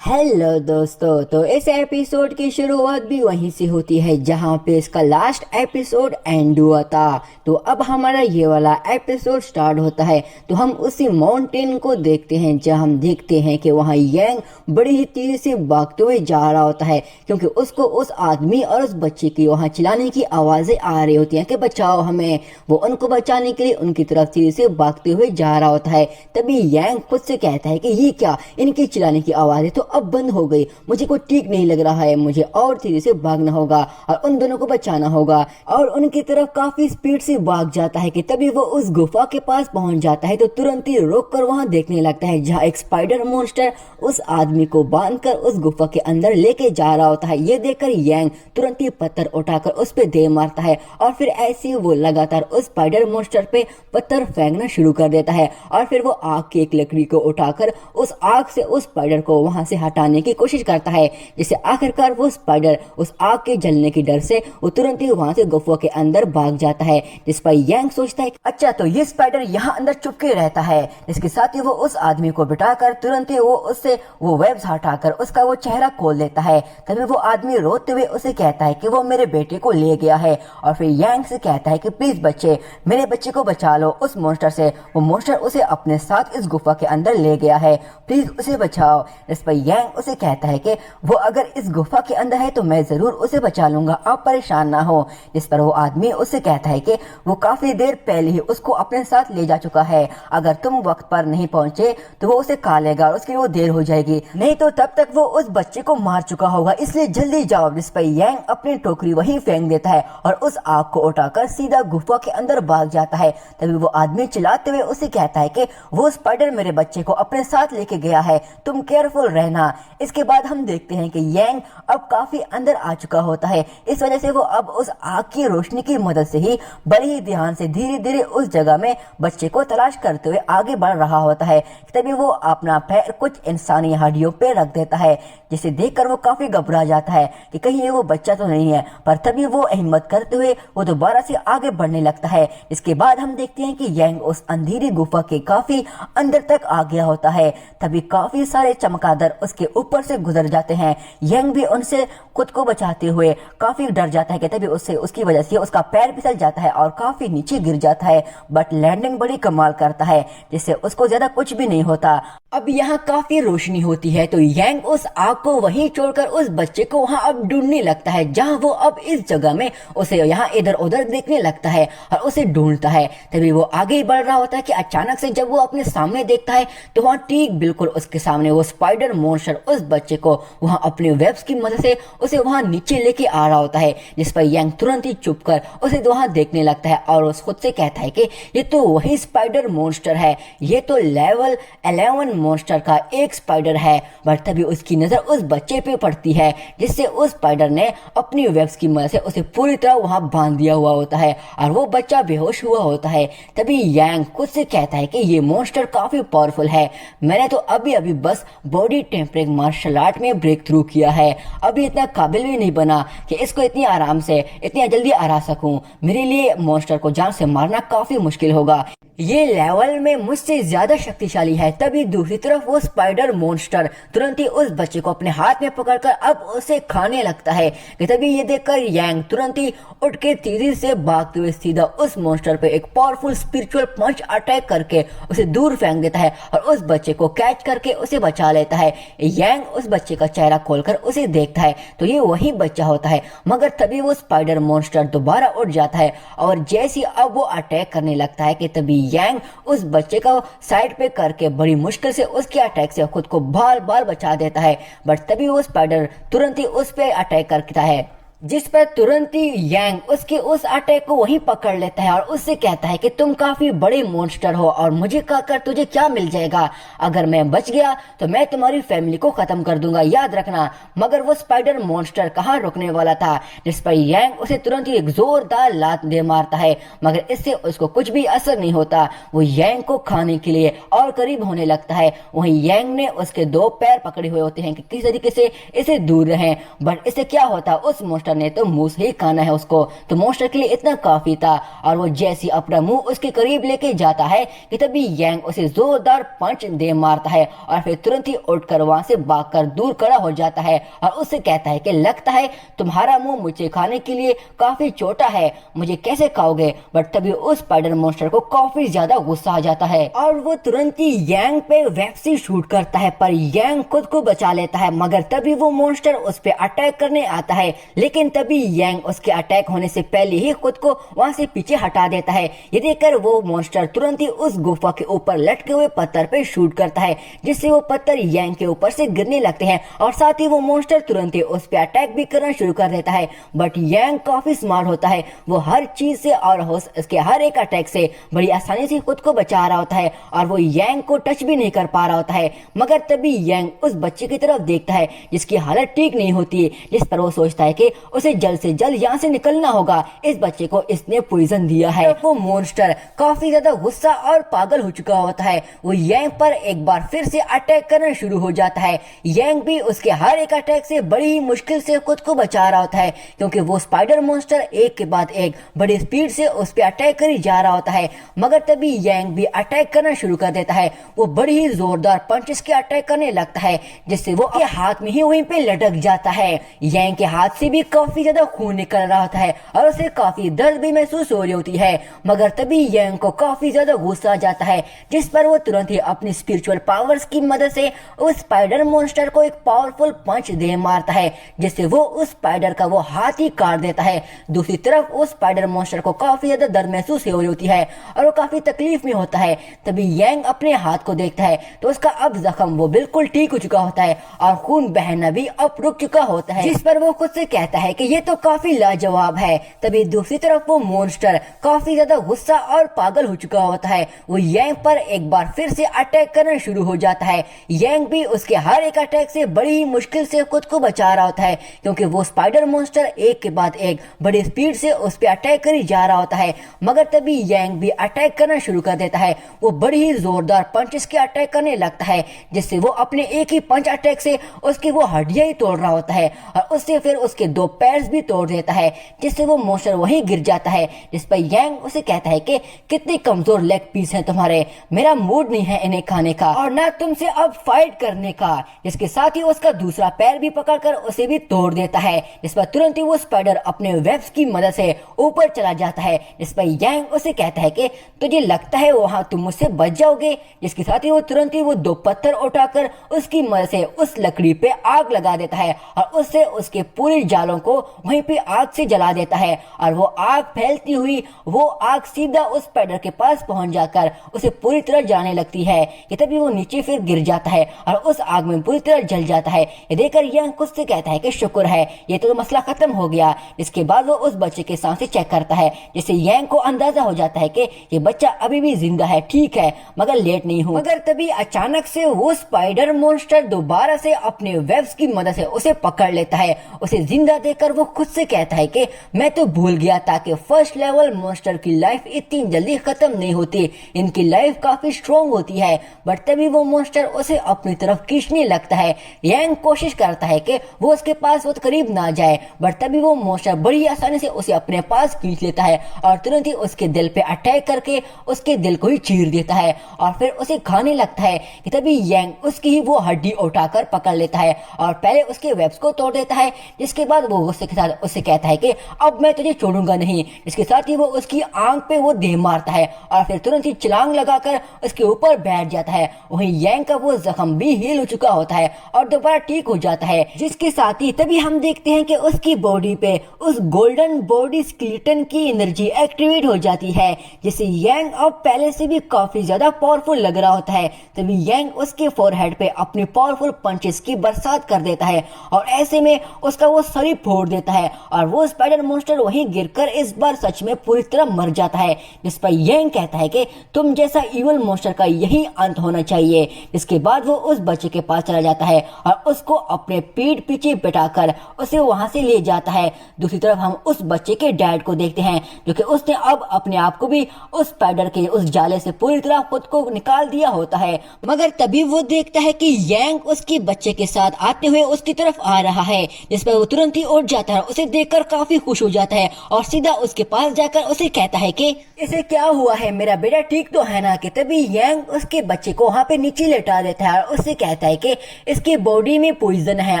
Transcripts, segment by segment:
Hello दोस्तों, तो इस एपिसोड की शुरुआत भी वहीं से होती है जहां पे इसका लास्ट एपिसोड एंड हुआ था। तो अब हमारा ये वाला एपिसोड स्टार्ट होता है। तो हम उसी माउंटेन को देखते हैं जहां हम देखते हैं कि वहां यांग बड़ी ही तेजी से भागते हुए जा रहा होता है, क्योंकि उसको उस आदमी और उस बच्चे की वहां चिल्लाने की आवाजें आ रही होती हैं कि बचाओ हमें। वो उनको बचाने के लिए उनकी तरफ तेजी से भागते हुए जा रहा होता है। तभी यांग खुद से कहता है कि ये क्या, इनकी चिल्लाने की आवाजें तो अब बंद हो गई, मुझे कोई ठीक नहीं लग रहा है, मुझे और तेजी से भागना होगा और उन दोनों को बचाना होगा। और उनकी तरफ काफी स्पीड से भाग जाता है कि तभी वो उस गुफा के पास पहुंच जाता है। तो तुरंत ही रोक कर वहां देखने लगता है जहां एक स्पाइडर मॉन्स्टर उस आदमी को बांधकर उस गुफा के अंदर लेके जा रहा होता है। ये देखकर यांग तुरंत ही पत्थर उठाकर उस पे दे मारता है और फिर ऐसे ही वो लगातार उस स्पाइडर मॉन्स्टर पे पत्थर फेंकना शुरू कर देता है। और फिर वो आग की एक लकड़ी को उठाकर उस आग से उस स्पाइडर को वहां से हटाने की कोशिश करता है, जिससे आखिरकार वो स्पाइडर उस आग के जलने की डर से वो तुरंत ही वहां से गुफा के अंदर भाग जाता है। जिस पर यांग सोचता है अच्छा तो ये स्पाइडर यहाँ अंदर चुपके रहता है। इसके साथ ही वो उस आदमी को बिठाकर तुरंत ही वो उससे वो वेब्स हटाकर उसका वो चेहरा खोल देता है। तभी वो आदमी रोते हुए उसे कहता है कि वो मेरे बेटे को ले गया है। और फिर यांग से कहता है कि प्लीज बच्चे, मेरे बच्चे को बचा लो उस मॉन्स्टर से। वो मॉन्स्टर उसे अपने साथ इस गुफा के अंदर ले गया है, प्लीज उसे बचाओ। इस पर यांग उसे कहता है कि वो अगर इस गुफा के अंदर है तो मैं जरूर उसे बचा लूंगा, आप परेशान ना हो। इस पर वो आदमी उससे कहता है कि वो काफी देर पहले ही उसको अपने साथ ले जा चुका है, अगर तुम वक्त पर नहीं पहुंचे तो वो उसे खा लेगा और उसके लिए वो देर हो जाएगी, नहीं तो तब तक वो उस बच्चे को मार चुका होगा, इसलिए जल्दी जाओ। जिस पर यांग अपनी टोकरी वहीं फेंक देता है और उस आग को उठाकर सीधा गुफा के अंदर भाग जाता है। तभी वो आदमी चिल्लाते हुए उसे कहता है कि वो स्पाइडर मेरे बच्चे को अपने साथ लेके गया है, तुम केयरफुल रहना। इसके बाद हम देखते हैं कि यांग अब काफी अंदर आ चुका होता है। इस वजह से वो अब उस आग की रोशनी की मदद से ही बड़े ही ध्यान से धीरे धीरे उस जगह में बच्चे को तलाश करते हुए आगे बढ़ रहा होता है। तभी वो अपना पैर कुछ इंसानी हड्डियों पे रख देता है, जिसे देखकर वो काफी घबरा जाता है कि कहीं ये वो बच्चा तो नहीं है। पर तभी वो हिम्मत करते हुए वो दोबारा से आगे बढ़ने लगता है। इसके बाद हम देखते हैं कि यांग उस अंधेरी गुफा के काफी अंदर तक आ गया होता है। तभी काफी सारे चमगादड़ उसके ऊपर से गुजर जाते हैं। यांग भी उनसे खुद को बचाते हुए काफी डर जाता है कि तभी उससे उसकी वजह से उसका पैर फिसल जाता है और काफी नीचे गिर जाता है। बट लैंडिंग बड़ी कमाल करता है, जिससे उसको ज्यादा कुछ भी नहीं होता। अब यहाँ काफी रोशनी होती है, तो यांग उस आग को वहीं छोड़कर उस बच्चे को वहाँ अब ढूंढने लगता है, जहाँ वो अब इस जगह में उसे यहाँ इधर उधर देखने लगता है और उसे ढूंढता है। तभी वो आगे ही बढ़ रहा होता है कि अचानक से जब वो अपने सामने देखता है तो वहाँ ठीक बिल्कुल उसके सामने वो स्पाइडर मॉन्स्टर उस बच्चे को वहाँ अपने वेब्स की मदद से उसे वहाँ नीचे लेके आ रहा होता है। जिस पर यांग तुरंत ही चुप कर उसे वहाँ देखने लगता है और उस खुद से कहता है कि ये तो वही स्पाइडर मॉन्स्टर है, ये तो लेवल 11 मॉन्स्टर का एक स्पाइडर है। बट तभी उसकी नजर उस बच्चे पे पड़ती है, जिससे उस स्पाइडर ने अपनी वेब्स की मदद से उसे पूरी तरह वहां बांध दिया हुआ होता है और वो बच्चा बेहोश हुआ होता है। तभी यांग खुद से कहता है कि ये मॉन्स्टर काफी पावरफुल है, मैंने तो अभी अभी बस बॉडी टेम्परिंग मार्शल आर्ट में ब्रेक थ्रू किया है, अभी इतना काबिल भी नहीं बना कि इसको इतनी आराम से इतनी जल्दी हरा सकूं। मेरे लिए मॉन्स्टर को जान से मारना काफी मुश्किल होगा, ये लेवल में मुझसे ज्यादा शक्तिशाली है। तभी दूसरी तरफ वो स्पाइडर मॉन्स्टर तुरंत ही उस बच्चे को अपने हाथ में पकड़कर अब उसे खाने लगता है कि तभी ये देखकर यांग तुरंत ही उठ के तेजी से भागते हुए सीधा उस मॉन्स्टर पे एक पावरफुल स्पिरिचुअल पंच अटैक करके उसे दूर फेंक देता है और उस बच्चे को कैच करके उसे बचा लेता है। यांग उस बच्चे का चेहरा खोलकर उसे देखता है तो ये वही बच्चा होता है, मगर तभी वो स्पाइडर मॉन्स्टर दोबारा उठ जाता है और जैसे अब वो अटैक करने लगता है कि तभी यांग उस बच्चे को साइड पे करके बड़ी मुश्किल से उसके अटैक से खुद को बाल बाल बचा देता है। बट तभी वो स्पाइडर तुरंत ही उस पे अटैक करता है, जिस पर तुरंत ही यांग उसके उस अटैक को वहीं पकड़ लेता है और उससे कहता है कि तुम काफी बड़े मॉन्स्टर हो और मुझे कहकर तुझे क्या मिल जाएगा, अगर मैं बच गया तो मैं तुम्हारी फैमिली को खत्म कर दूंगा, याद रखना। मगर वो स्पाइडर मॉन्स्टर कहाँ रुकने वाला था, जिस पर यांग उसे तुरंत ही एक जोरदार लात दे मारता है, मगर इससे उसको कुछ भी असर नहीं होता। वो यांग को खाने के लिए और करीब होने लगता है। वहीं यांग ने उसके दो पैर पकड़े हुए होते हैं कि किस तरीके से इसे दूर रहें, बट इससे क्या होता, उस मॉन्स्टर मॉन्स्टर ने तो मुंह से ही खाना है उसको। तो मॉन्स्टर के लिए इतना काफी था और वो जैसे अपना मुंह उसके करीब लेके जाता है कि तभी यांग उसे जोरदार पंच दे मारता है और फिर तुरंत ही उठकर वहां से भागकर दूर खड़ा हो जाता है और उससे कहता है कि लगता है तुम्हारा मुंह मुझे खाने के लिए काफी छोटा है, मुझे कैसे खाओगे। बट तभी उस स्पाइडर मॉन्स्टर को काफी ज्यादा गुस्सा आ जाता है और वो तुरंत ही यांग पे वेब शूट करता है, पर यांग खुद को बचा लेता है। मगर तभी वो मॉन्स्टर उस पे अटैक करने आता है, लेकिन तभी यांग उसके अटैक होने से पहले ही खुद को वहां से पीछे हटा देता है। ये देखकर वो मॉन्स्टर तुरंत ही उस गुफा के ऊपर लटके हुए पत्थर पे शूट करता है, जिससे वो पत्थर यांग के ऊपर से गिरने लगते हैं और साथ ही वो मॉन्स्टर तुरंत ही उस पे अटैक भी करना शुरू कर देता है। बट यांग काफी स्मार्ट होता है, वो हर चीज से और उसके हर एक अटैक से बड़ी आसानी से खुद को बचा रहा होता है और वो यांग को टच भी नहीं कर पा रहा होता है। मगर तभी यांग उस बच्चे की तरफ देखता है जिसकी हालत ठीक नहीं होती है, जिस पर वो सोचता है कि उसे जल्द से जल्द यहाँ से निकलना होगा, इस बच्चे को इसने पॉइजन दिया है। वो मॉन्स्टर काफी ज्यादा गुस्सा और पागल हो चुका होता है, वो यांग पर एक बार फिर से अटैक करना शुरू हो जाता है। यांग भी उसके हर एक अटैक से बड़ी ही मुश्किल से खुद को बचा रहा होता है, क्योंकि वो स्पाइडर मॉन्स्टर एक के बाद एक बड़ी स्पीड से उस पे अटैक करी जा रहा होता है। मगर तभी यांग भी अटैक करना शुरू कर देता है, वो बड़ी ही जोरदार पंचेस के अटैक करने लगता है, जिससे वो अपने हाथ में ही वहीं पे लटक जाता है। यांग के हाथ से भी काफी ज्यादा खून निकल रहा होता है और उसे काफी दर्द भी महसूस हो रही होती है। मगर तभी यांग को काफी ज्यादा गुस्सा आ जाता है, जिस पर वो तुरंत ही अपनी स्पिरिचुअल पावर्स की मदद से उस स्पाइडर मॉन्स्टर को एक पावरफुल पंच दे मारता है, जिससे वो उस स्पाइडर का वो हाथ ही काट देता है। दूसरी तरफ उस स्पाइडर मॉन्स्टर को काफी ज्यादा दर्द महसूस हो रही होती है और वो काफी तकलीफ में होता है। तभी यांग अपने हाथ को देखता है तो उसका अब जख्म वो बिल्कुल ठीक हो चुका होता है और खून बहना भी अब रुक चुका होता है, जिस पर वो खुद से कहता है कि ये तो काफी लाजवाब है। तभी दूसरी तरफ वो मॉन्स्टर काफी ज्यादा गुस्सा और पागल हो चुका होता है, वो यांग पर एक बार फिर से अटैक करना शुरू हो जाता है। यांग भी उसके हर एक अटैक से बड़ी ही मुश्किल से खुद को बचा रहा होता है, क्योंकि वो स्पाइडर मॉन्स्टर एक के बाद एक बड़ी स्पीड से उस पे अटैक करी जा रहा होता है। मगर तभी यांग भी अटैक करना शुरू कर देता है, वो बड़ी ही जोरदार पंचेस के अटैक करने लगता है, जिससे वो अपने एक ही पंच अटैक से उसकी वो हड्डियां ही तोड़ रहा होता है और उससे फिर उसके दो पैर भी तोड़ देता है, जिससे वो मॉन्स्टर वहीं गिर जाता है। जिस पर यांग उसे कहता है कि कितने कमजोर लेग पीस हैं तुम्हारे, मेरा मूड नहीं है इन्हें खाने का और ना तुमसे अब फाइट करने का। जिसके साथ ही उसका दूसरा पैर भी पकड़कर उसे भी तोड़ देता है, जिस पर तुरंत ही वो स्पाइडर अपने वेब्स की मदद से ऊपर चला जाता है। जिस पर यांग उसे कहता है कि तुझे लगता है वहां तुम मुझसे बच जाओगे। जिसके साथ ही वो तुरंत ही वो दो पत्थर उठाकर उसकी मदद से उस लकड़ी पे आग लगा देता है और उससे उसके पूरे जालों को वहीं पे आग से जला देता है और वो आग फैलती हुई वो आग सीधा उस स्पाइडर के पास पहुंच जाकर उसे पूरी तरह जलाने लगती है। कि तभी वो नीचे फिर गिर जाता है और उस आग में पूरी तरह जल जाता है। ये देखकर यांग खुद से कहता है कि शुक्र है ये तो मसला खत्म हो गया। इसके बाद वो उस बच्चे के सांसें चेक करता है, जिससे यांग को अंदाजा हो जाता है कि ये बच्चा अभी भी जिंदा है, ठीक है मगर लेट नहीं हूँ। मगर तभी अचानक से वो स्पाइडर मॉन्स्टर दोबारा से अपने वेब्स की मदद से उसे पकड़ लेता है। उसे जिंदा देखकर वो खुद से कहता है कि मैं तो भूल गया था कि फर्स्ट लेवल मॉन्स्टर की लाइफ इतनी जल्दी खत्म नहीं होती, इनकी लाइफ काफी स्ट्रॉन्ग होती है। बट तभी वो मॉन्स्टर उसे अपनी तरफ खींचने लगता है। यांग कोशिश करता है कि वो उसके पास बहुत करीब ना जाए, बट तभी वो मॉन्स्टर बड़ी आसानी से उसे अपने पास खींच लेता है और तुरंत ही उसके दिल पे अटैक करके उसके दिल को ही चीर देता है और फिर उसे खाने लगता है। कि तभी यांग उसकी ही वो हड्डी उठाकर पकड़ लेता है और पहले उसके वेब्स को तोड़ देता है, जिसके बाद वो गुस्से के साथ उससे कहता है कि अब मैं तुझे छोड़ूंगा नहीं। इसके साथ ही वो उसकी आंख पे वो दे मारता है और फिर तुरंत ही छलांग लगाकर उसके ऊपर बैठ जाता है। वहीं यांग का वो जख्म भी हील हो चुका होता है और दोबारा ठीक हो जाता है। जिसके साथ ही तभी हम देखते हैं कि उसकी बॉडी पे उस गोल्डन बॉडी स्केलेटन की एनर्जी एक्टिवेट हो जाती है, जिससे यांग अब पहले से भी काफी ज्यादा पावरफुल लग रहा होता है। तभी यांग उसके फोरहेड पे अपनी पावरफुल पंचेस की बरसात कर देता है और ऐसे में उसका वो शरीर फोड़ देता है और वो स्पाइडर मॉन्स्टर वहीं गिरकर इस बार सच में पूरी तरह मर जाता है। जिस पर यांग कहता है कि तुम जैसा इवल मॉन्स्टर का यही अंत होना चाहिए। इसके बाद वो उस बच्चे के पास चला जाता है और उसको अपने पीठ पीछे बिठाकर उसे वहां से ले जाता है। दूसरी तरफ हम उस बच्चे के डैड को देखते हैं, जो कि उसने अब अपने आप को भी उस स्पाइडर के उस जाले से पूरी तरह खुद को निकाल दिया होता है। मगर तभी वो देखता है कि यांग उसके बच्चे के साथ आते हुए उसकी तरफ आ रहा है, जिस पर वो तुरंत ही लौट जाता है, उसे देखकर काफी खुश हो जाता है और सीधा उसके पास जाकर उसे कहता है कि इसे क्या हुआ है, मेरा बेटा ठीक तो है ना। कि तभी यांग उसके बच्चे को वहाँ पे नीचे लेटा देता है और उससे कहता है कि इसकी बॉडी में पॉइजन है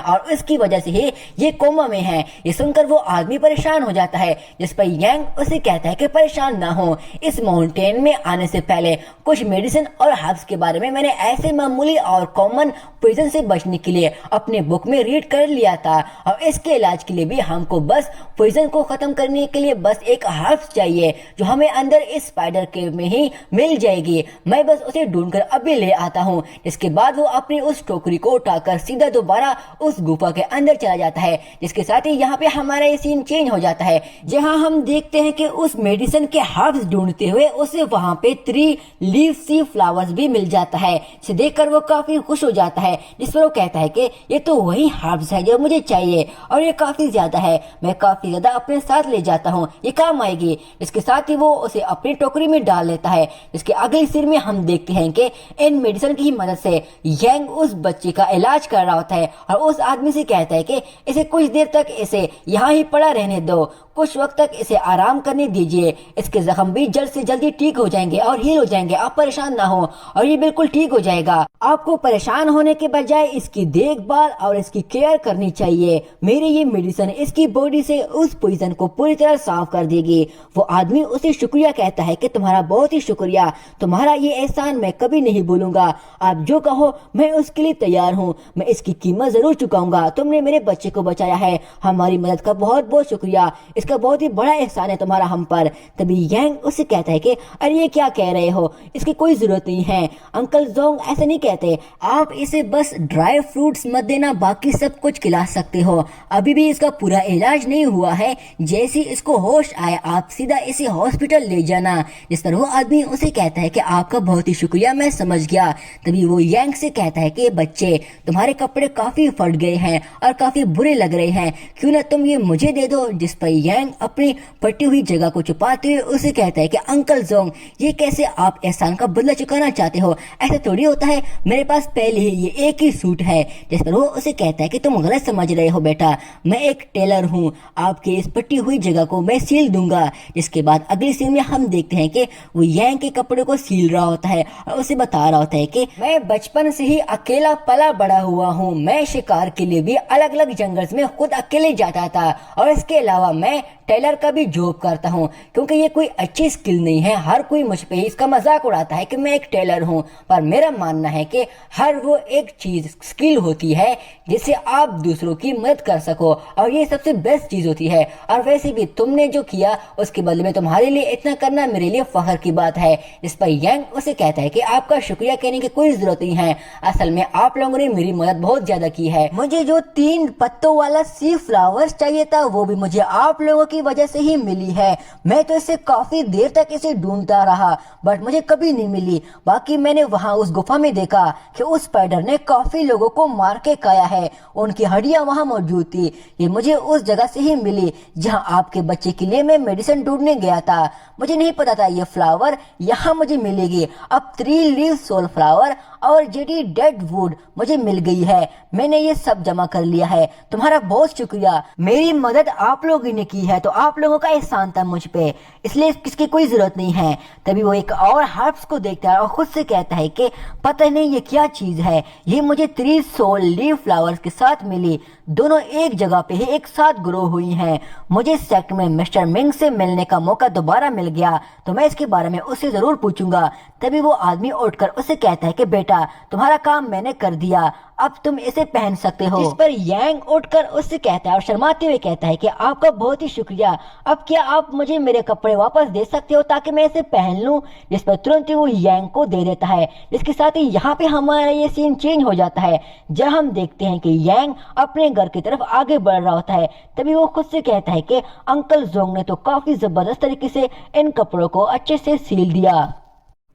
और उसकी वजह से ही ये कोमा में है। ये सुनकर वो आदमी परेशान हो जाता है, जिस पर यांग उसे कहता है कि परेशान ना हो, इस माउंटेन में आने से पहले कुछ मेडिसिन और हर्ब्स के बारे में मैंने ऐसे मामूली और कॉमन पॉइजन से बचने के लिए अपने बुक में रीड कर लिया था, और इसके इलाज के लिए भी हमको बस पॉइजन को खत्म करने के लिए बस एक हर्ब्स चाहिए जो हमें अंदर इस स्पाइडर केव में ही मिल जाएगी। मैं बस उसे ढूंढकर अभी ले आता हूँ। इसके बाद वो अपनी उस टोकरी को उठाकर सीधा दोबारा उस गुफा के अंदर चला जाता है, जिसके साथ ही यहाँ पे हमारा ये सीन चेंज हो जाता है, जहाँ हम देखते हैं कि उस मेडिसिन के हर्ब्स ढूंढते हुए उसे वहाँ पे 3 लीफ सी फ्लावर्स भी मिल जाता है। इसे देखकर वो काफी खुश हो जाता है, जिस पर वो कहता है कि ये तो वही हर्ब्स है जो मुझे चाहिए और ये काफी ज्यादा है, मैं काफी ज्यादा अपने साथ ले जाता हूँ, ये काम आएगी। इसके साथ ही वो उसे अपनी टोकरी में डाल लेता है। इसके अगले सीन में हम देखते हैं कि इन मेडिसिन की मदद से यांग उस बच्चे का इलाज कर रहा होता है और उस आदमी से कहता है कि इसे कुछ देर तक इसे यहाँ ही पड़ा रहने दो, कुछ वक्त तक इसे आराम करने दीजिए, इसके जख्म भी जल्द से जल्दी ठीक हो जाएंगे और हील हो जाएंगे, आप परेशान ना हो और ये बिल्कुल ठीक हो जाएगा। आपको परेशान होने के बजाय इसकी देखभाल और इसकी केयर करनी चाहिए। मेरी ये मेडिसिन इसकी बॉडी से उस पॉइजन को पूरी तरह साफ कर देगी। वो आदमी उसे शुक्रिया कहता है कि तुम्हारा बहुत ही शुक्रिया, तुम्हारा ये एहसान मैं कभी नहीं भूलूंगा, आप जो कहो मैं उसके लिए तैयार हूँ, मैं इसकी कीमत जरूर चुकाऊंगा, तुमने मेरे बच्चे को बचाया है, हमारी मदद का बहुत बहुत शुक्रिया, इसका बहुत ही बड़ा एहसान है तुम्हारा हम पर। तभी यांग उससे कहता है कि अरे ये क्या कह रहे हो, इसकी कोई जरूरत नहीं है, अंकल जोंग ऐसा नहीं कहते, आप इसे बस ड्राई फ्रूट्स मत देना, बाकी सब कुछ खिला सकते हो, अभी भी इसका पूरा इलाज नहीं हुआ है, जैसे इसको होश आए आप सीधा इसे हॉस्पिटल ले जाना। जिस पर वो आदमी उसे कहता है कि आपका बहुत ही शुक्रिया, मैं समझ गया। तभी वो यांग से कहता है कि बच्चे तुम्हारे कपड़े काफी फट गए हैं और काफी बुरे लग रहे हैं, क्यों ना तुम ये मुझे दे दो। जिस पर यांग अपनी फटी हुई जगह को छुपाते हुए उसे कहता है कि अंकल जोंग ये कैसे आप एहसान का बदला चुकाना चाहते हो, ऐसा थोड़ी होता है, मेरे पास पहले ही ये एक ही सूट है। जिस पर वो उसे कहता है कि तुम गलत समझ रहे हो बेटा, मैं एक टेलर हूँ, आपके इस फटी हुई जगह को मैं सील दूंगा। जिसके बाद अगली सीन में हम देखते हैं कि वो यांग के कपड़े को सील रहा होता है और उसे बता रहा होता है कि मैं बचपन से ही अकेला पला बड़ा हुआ हूँ, मैं शिकार के लिए भी अलग अलग जंगल्स में खुद अकेले जाता था और इसके अलावा मैं टेलर का भी जॉब करता हूँ, क्योंकि ये कोई अच्छी स्किल नहीं है, हर कोई मुझ पे इसका मजाक उड़ाता है कि मैं एक टेलर हूँ, पर मेरा मानना है कि हर वो एक चीज स्किल होती है जिससे आप दूसरों की मदद कर सको और ये सबसे बेस्ट चीज होती है। और वैसे भी तुमने जो किया उसके बदले में तुम्हारे लिए इतना करना मेरे लिए फख्र की बात है। इस पर यांग उसे कहता है कि आपका शुक्रिया कहने की कोई जरूरत नहीं है, असल में आप लोगों ने मेरी मदद बहुत ज्यादा की है, मुझे जो 3 पत्तों वाला सी फ्लावर्स चाहिए था वो भी मुझे आप लोगों की वजह से ही मिली है, मैं तो इसे काफी देर तक इसे ढूंढता रहा बट मुझे कभी नहीं मिली। बाकी मैंने वहाँ उस गुफा में देखा कि उस स्पाइडर ने काफी लोगों को मार के खाया है, उनकी हड्डियां वहाँ मौजूद थी, ये मुझे उस जगह से ही मिली जहाँ आपके बच्चे के लिए मैं मेडिसिन ढूंढने गया था, मुझे नहीं पता था ये फ्लावर यहाँ मुझे मिलेगी। अब 3 लीव सोल फ्लावर और जेडी डेड वुड मुझे मिल गई है, मैंने ये सब जमा कर लिया है, तुम्हारा बहुत शुक्रिया, मेरी मदद आप लोगों ने की है तो आप लोगों का एहसान था मुझ पे, इसलिए किसकी कोई जरूरत नहीं है। तभी वो एक और हर्ब्स को देखता है और खुद से कहता है कि पता नहीं ये क्या चीज है, ये मुझे 3 सोल लीव फ्लावर्स के साथ मिली, दोनों एक जगह पे ही एक साथ ग्रो हुई हैं, मुझे सेक्ट में मिस्टर मिंग से मिलने का मौका दोबारा मिल गया तो मैं इसके बारे में उससे जरूर पूछूंगा। तभी वो आदमी उठकर उसे कहता है कि बेटा तुम्हारा काम मैंने कर दिया, अब तुम इसे पहन सकते हो। इस पर यांग उठकर उससे कहता है और शर्माते हुए कहता है कि आपका बहुत ही शुक्रिया, अब क्या आप मुझे मेरे कपड़े वापस दे सकते हो ताकि मैं इसे पहन लूं। जिस पर तुरंत ही वो यांग को दे देता है। इसके साथ ही यहाँ पे हमारा ये सीन चेंज हो जाता है जब हम देखते हैं कि यांग अपने घर की तरफ आगे बढ़ रहा होता है। तभी वो खुद से कहता है कि अंकल जोंग ने तो काफी जबरदस्त तरीके से इन कपड़ों को अच्छे से सील दिया।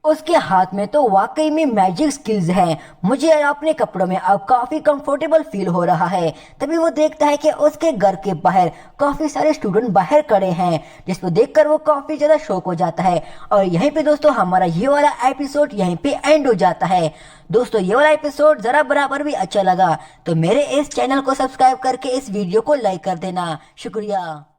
उसके हाथ में तो वाकई में मैजिक स्किल्स हैं। मुझे अपने कपड़ों में अब काफी कंफर्टेबल फील हो रहा है। तभी वो देखता है कि उसके घर के बाहर काफी सारे स्टूडेंट बाहर खड़े हैं, जिसको देखकर वो काफी ज्यादा शॉक हो जाता है। और यहीं पे दोस्तों हमारा ये वाला एपिसोड यहीं पे एंड हो जाता है। दोस्तों ये वाला एपिसोड जरा बराबर भी अच्छा लगा तो मेरे इस चैनल को सब्सक्राइब करके इस वीडियो को लाइक कर देना। शुक्रिया।